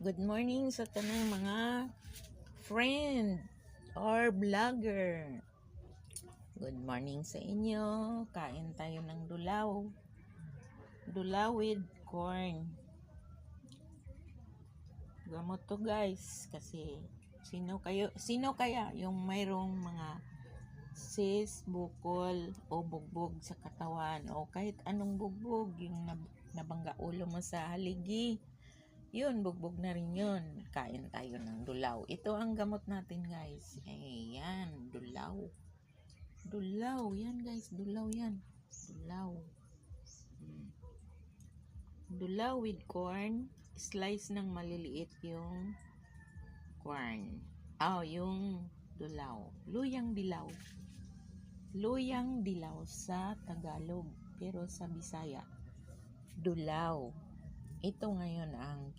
Good morning sa tanang mga friend or vlogger. Good morning sa inyo. Kain tayo ng dulaw. Dulaw with corn. Gamot to guys kasi sino kaya yung mayroong mga sis, bukol o bugbog sa katawan o kahit anong bugbog yung nabangga ulo mo sa haligi. Yun, bugbog na rin yun. Kain tayo ng dulaw. Ito ang gamot natin, guys. Ayan, dulaw. Dulaw, yan guys. Dulaw yan. Dulaw. Dulaw with corn. Slice ng maliliit yung corn. Yung dulaw. Luyang dilaw. Luyang dilaw sa Tagalog. Pero sa Bisaya, dulaw. Ito ngayon ang